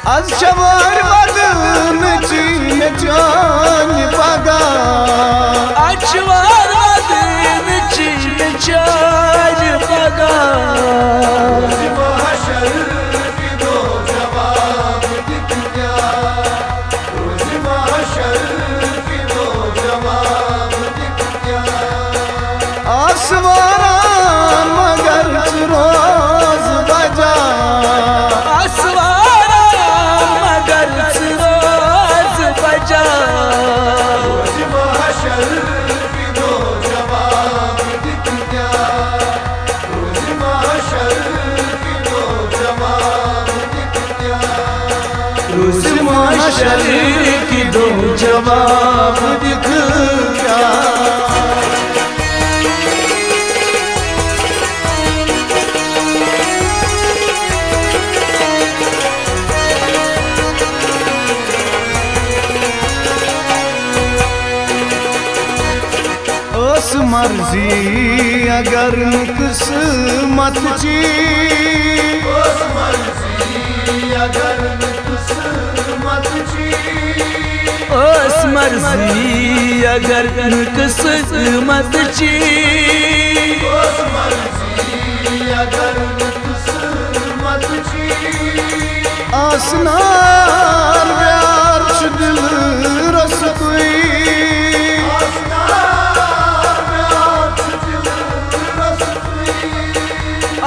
Az çavarmadın içine can paga. Az çavarmadın içine can paga. Rozi mahşer ki do cevap dik gya. Rozi mahşer ki do cevap dik gya. Asmaran magar roz baja. Rozi mahşer ki do cevap dik gya. Rozi mahşer ki do cevap dik gya. Rozi mahşer ki do cevap dik gya. मर्जी अगर किस्मत ची उस मर्जी अगर किस्मत ची उस मर्जी अगर किस्मत ची उस मर्जी अगर किस्मत ची आसनान प्यार दिल रसकोई आसनार प्यार दिल रसती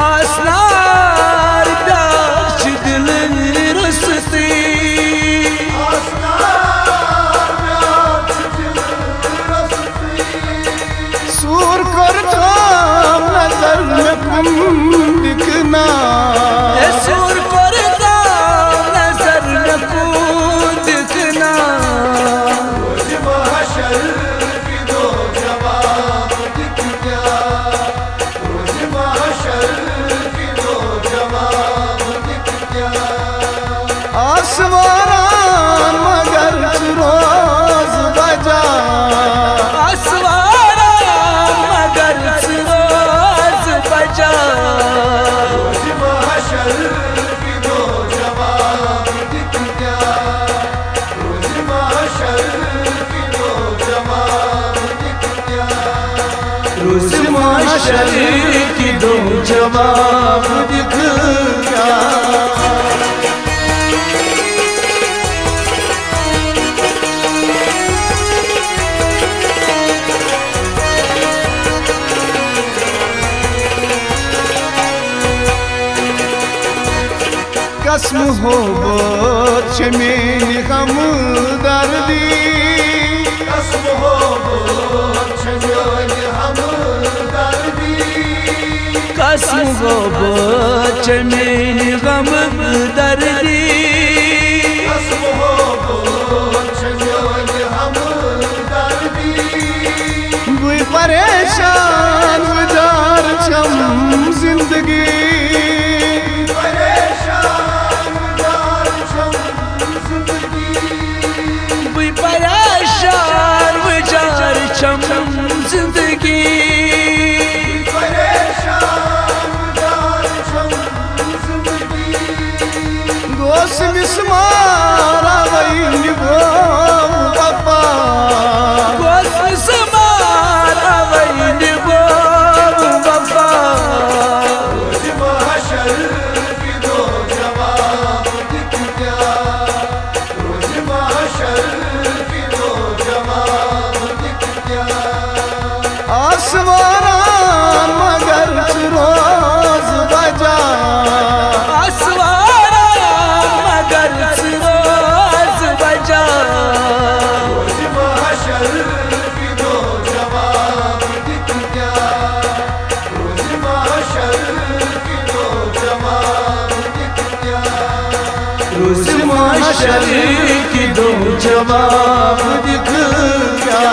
आसनार प्यार दिल रसती सूर करता नजर में कुम दिखना सूर करता नजर में कुम दिखना रोज़ महशर की दो जवाब दिख गया रोज़ महशर आसवारान मगर रोज बजा आसवारान मगर रोज बजा रोज़ महशर की दो जवाब दिख गया रोज़ महशर की दो जवाब दिख गया रोज़ महशर की दो जवाब दिख गया कसम हो बोझ में गम दर्दी कसम हो बोझ में हम दर्दी कसम हो बोझ में गम दर्दी कसम हो बोझ में हम दर्दी कोई परेशान गुजार छम जिंदगी चम जिंदगी गोश मिसमारा वही गो पापा गोश मिसमारा वही गो पापा रोज़ महशर की दो जवाब दिख गया रोज़ महशर की दो जवाब आसवारान मगर रोज बजा आसवारान मगर रोज बजा रोज़ महशर की दो जवाब दिख गया रोज़ महशर की दो जवाब दिख गया रोज़ महशर की दो जवाब दिख गया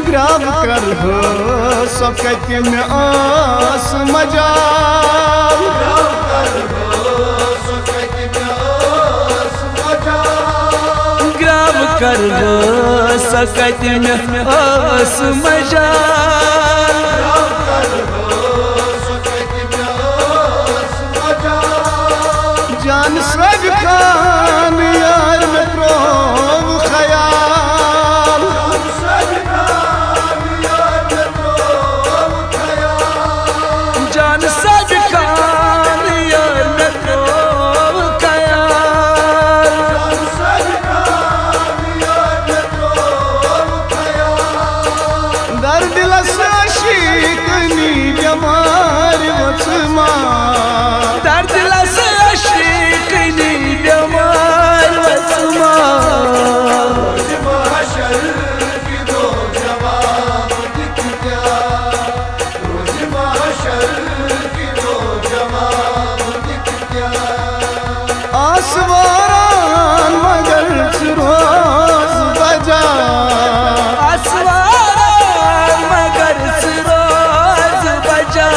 ग्राम कर हो सकत में आस मजा ग्राम कर हो सकत में आस सकत में आस मजाल जान सब खान यार में प्रोव ख्याल जान सब खान यार में प्रोव ख्याल दर्द लसाशिक नी जमार वचमा दर्द लसाशिक नी जमार वचमा आसवारान मगर रोज बजा आसवारान मगर रोज बजा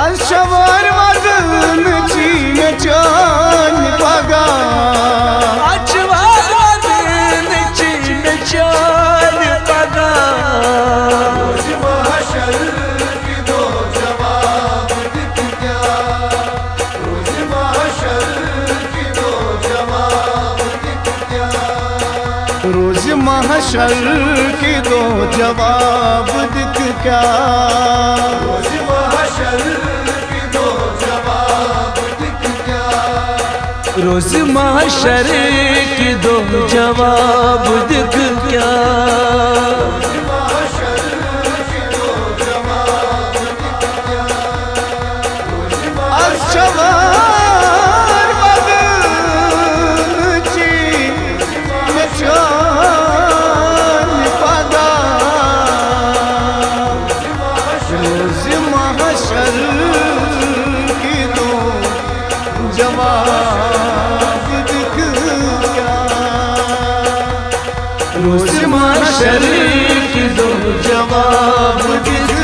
अशवर मदन चीन चान पगा चाल पगा रोज महशर की दो जवाब दिख क्या रोज महशर की दो जवाब दिख क्या रोज महशर की दो जवाब दिख क्या अशवर बदन चीन चान पगा रोज महशर की दो जवाब दिख क्या रोज महशर की दो जवाब दिख